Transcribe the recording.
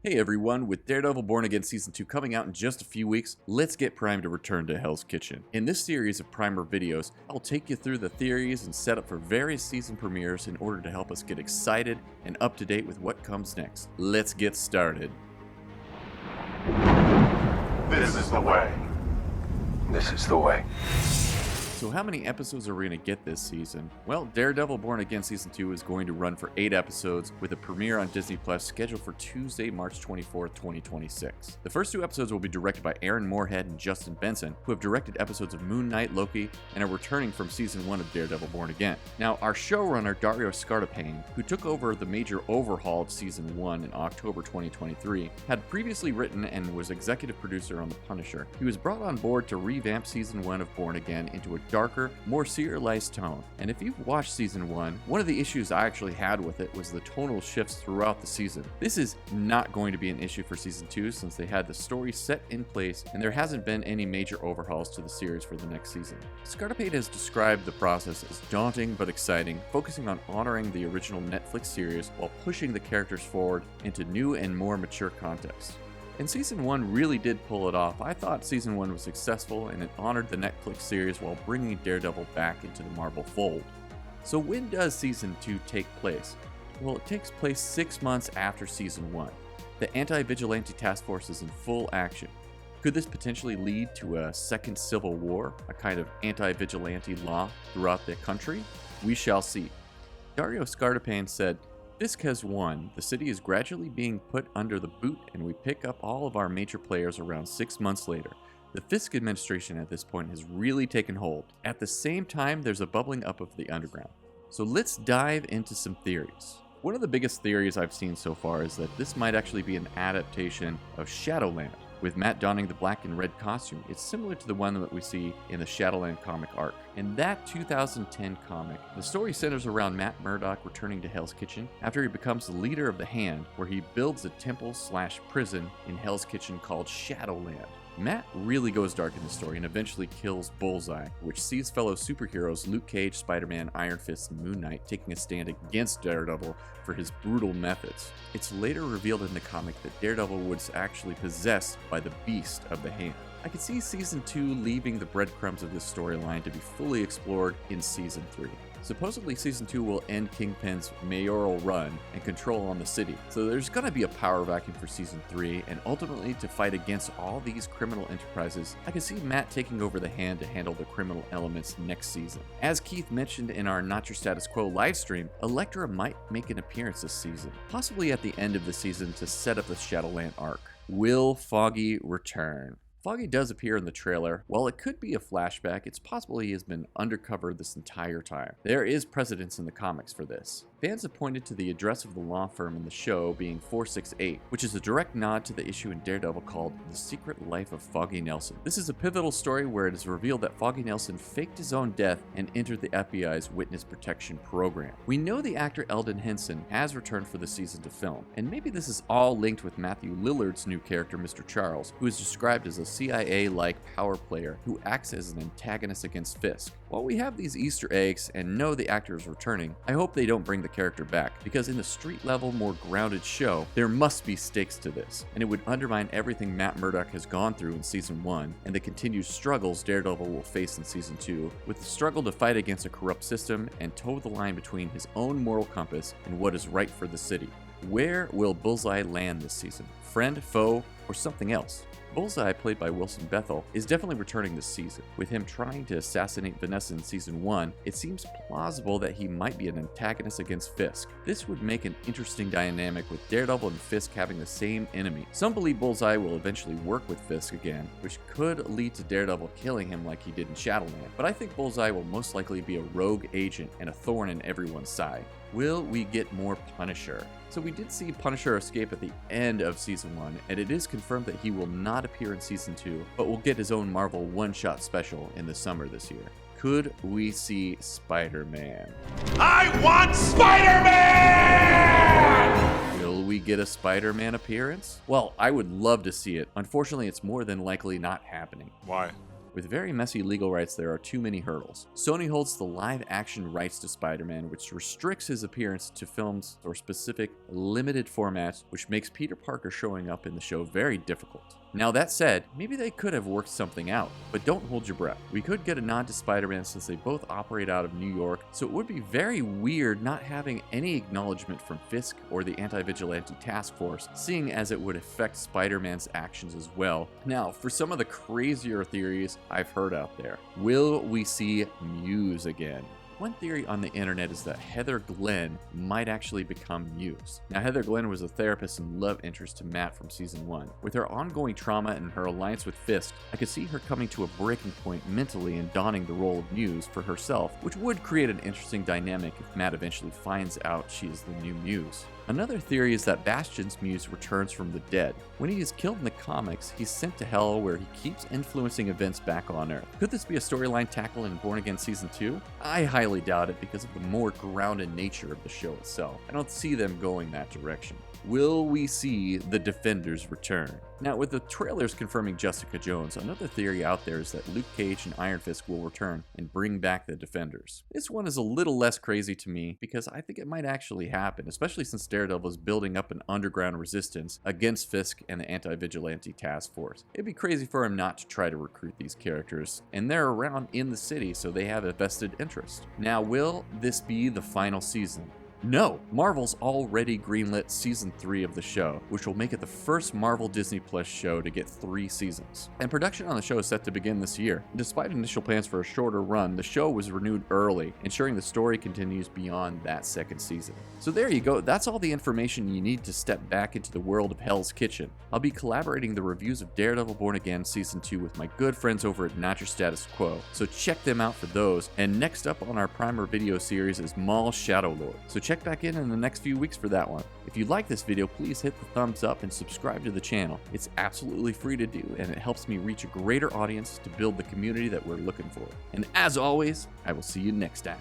Hey everyone, with Daredevil Born Again Season 2 coming out in just a few weeks, let's get primed to return to Hell's Kitchen. In this series of primer videos, I'll take you through the theories and set up for various season premieres in order to help us get excited and up to date with what comes next. Let's get started. This is the way. This is the way. So how many episodes are we going to get this season? Well, Daredevil Born Again Season 2 is going to run for 8 episodes with a premiere on Disney Plus scheduled for Tuesday, March 24th, 2026. The first 2 episodes will be directed by Aaron Moorhead and Justin Benson, who have directed episodes of Moon Knight, Loki, and are returning from Season 1 of Daredevil Born Again. Now, our showrunner, Dario Scartapane, who took over the major overhaul of Season 1 in October 2023, had previously written and was executive producer on The Punisher. He was brought on board to revamp Season 1 of Born Again into a darker, more serialized tone. And if you've watched Season 1, one of the issues I actually had with it was the tonal shifts throughout the season. This is not going to be an issue for Season 2 since they had the story set in place and there hasn't been any major overhauls to the series for the next season. Scartapane has described the process as daunting but exciting, focusing on honoring the original Netflix series while pushing the characters forward into new and more mature contexts. And Season 1 really did pull it off. I thought Season 1 was successful and it honored the Netflix series while bringing Daredevil back into the Marvel fold. So when does Season 2 take place? Well, it takes place 6 months after Season 1. The Anti-Vigilante Task Force is in full action. Could this potentially lead to a second civil war, a kind of anti-vigilante law throughout the country? We shall see. Dario Scartapane said, "Fisk has won. The city is gradually being put under the boot, and we pick up all of our major players around 6 months later. The Fisk administration at this point has really taken hold. At the same time, there's a bubbling up of the underground." So let's dive into some theories. One of the biggest theories I've seen so far is that this might actually be an adaptation of Shadowland. With Matt donning the black and red costume, it's similar to the one that we see in the Shadowland comic arc. In that 2010 comic, the story centers around Matt Murdock returning to Hell's Kitchen after he becomes the leader of the Hand, where he builds a temple/prison in Hell's Kitchen called Shadowland. Matt really goes dark in the story and eventually kills Bullseye, which sees fellow superheroes Luke Cage, Spider-Man, Iron Fist, and Moon Knight taking a stand against Daredevil for his brutal methods. It's later revealed in the comic that Daredevil was actually possessed by the Beast of the Hand. I could see Season 2 leaving the breadcrumbs of this storyline to be fully explored in Season 3. Supposedly Season 2 will end Kingpin's mayoral run and control on the city, so there's gonna be a power vacuum for Season 3, and ultimately to fight against all these criminal enterprises, I can see Matt taking over the Hand to handle the criminal elements next season. As Keith mentioned in our Not Your Status Quo livestream, Elektra might make an appearance this season, possibly at the end of the season to set up the Shadowland arc. Will Foggy return? Foggy does appear in the trailer. While it could be a flashback, it's possible he has been undercover this entire time. There is precedence in the comics for this. Fans have pointed to the address of the law firm in the show being 468, which is a direct nod to the issue in Daredevil called The Secret Life of Foggy Nelson. This is a pivotal story where it is revealed that Foggy Nelson faked his own death and entered the FBI's witness protection program. We know the actor Eldon Henson has returned for the season to film, and maybe this is all linked with Matthew Lillard's new character, Mr. Charles, who is described as a CIA-like power player who acts as an antagonist against Fisk. While we have these Easter eggs and know the actor is returning, I hope they don't bring the character back, because in the street-level, more grounded show, there must be stakes to this, and it would undermine everything Matt Murdock has gone through in Season 1 and the continued struggles Daredevil will face in Season 2, with the struggle to fight against a corrupt system and toe the line between his own moral compass and what is right for the city. Where will Bullseye land this season? Friend, foe, or something else? Bullseye, played by Wilson Bethel, is definitely returning this season. With him trying to assassinate Vanessa in Season 1, it seems plausible that he might be an antagonist against Fisk. This would make an interesting dynamic with Daredevil and Fisk having the same enemy. Some believe Bullseye will eventually work with Fisk again, which could lead to Daredevil killing him like he did in Shadowland, but I think Bullseye will most likely be a rogue agent and a thorn in everyone's side. Will we get more Punisher? So we did see Punisher escape at the end of Season 1, and it is confirmed that he will not appear in Season 2, but will get his own Marvel one-shot special in the summer this year. Could we see Spider-Man? I want Spider-Man! Will we get a Spider-Man appearance? Well, I would love to see it. Unfortunately, it's more than likely not happening. Why? With very messy legal rights, there are too many hurdles. Sony holds the live-action rights to Spider-Man, which restricts his appearance to films or specific limited formats, which makes Peter Parker showing up in the show very difficult. Now that said, maybe they could have worked something out, but don't hold your breath. We could get a nod to Spider-Man since they both operate out of New York, so it would be very weird not having any acknowledgement from Fisk or the Anti-Vigilante Task Force, seeing as it would affect Spider-Man's actions as well. Now, for some of the crazier theories I've heard out there, will we see Muse again? One theory on the internet is that Heather Glenn might actually become Muse. Now, Heather Glenn was a therapist and love interest to Matt from season 1. With her ongoing trauma and her alliance with Fisk, I could see her coming to a breaking point mentally and donning the role of Muse for herself, which would create an interesting dynamic if Matt eventually finds out she is the new Muse. Another theory is that Bastion's Muse returns from the dead. When he is killed in the comics, he's sent to Hell where he keeps influencing events back on Earth. Could this be a storyline tackled in Born Again Season 2? I highly doubt it because of the more grounded nature of the show itself. I don't see them going that direction. Will we see the Defenders return? Now, with the trailers confirming Jessica Jones, another theory out there is that Luke Cage and Iron Fist will return and bring back the Defenders. This one is a little less crazy to me because I think it might actually happen, especially since Daredevil is building up an underground resistance against Fisk and the Anti-Vigilante Task Force. It'd be crazy for him not to try to recruit these characters, and they're around in the city, so they have a vested interest. Now, will this be the final season? No, Marvel's already greenlit season 3 of the show, which will make it the first Marvel Disney Plus show to get 3 seasons. And production on the show is set to begin this year. Despite initial plans for a shorter run, the show was renewed early, ensuring the story continues beyond that second season. So there you go, that's all the information you need to step back into the world of Hell's Kitchen. I'll be collaborating the reviews of Daredevil Born Again season 2 with my good friends over at Not Your Status Quo, so check them out for those. And next up on our primer video series is Maul Shadowlord, so check back in the next few weeks for that one. If you like this video, please hit the thumbs up and subscribe to the channel. It's absolutely free to do, and it helps me reach a greater audience to build the community that we're looking for. And as always, I will see you next time.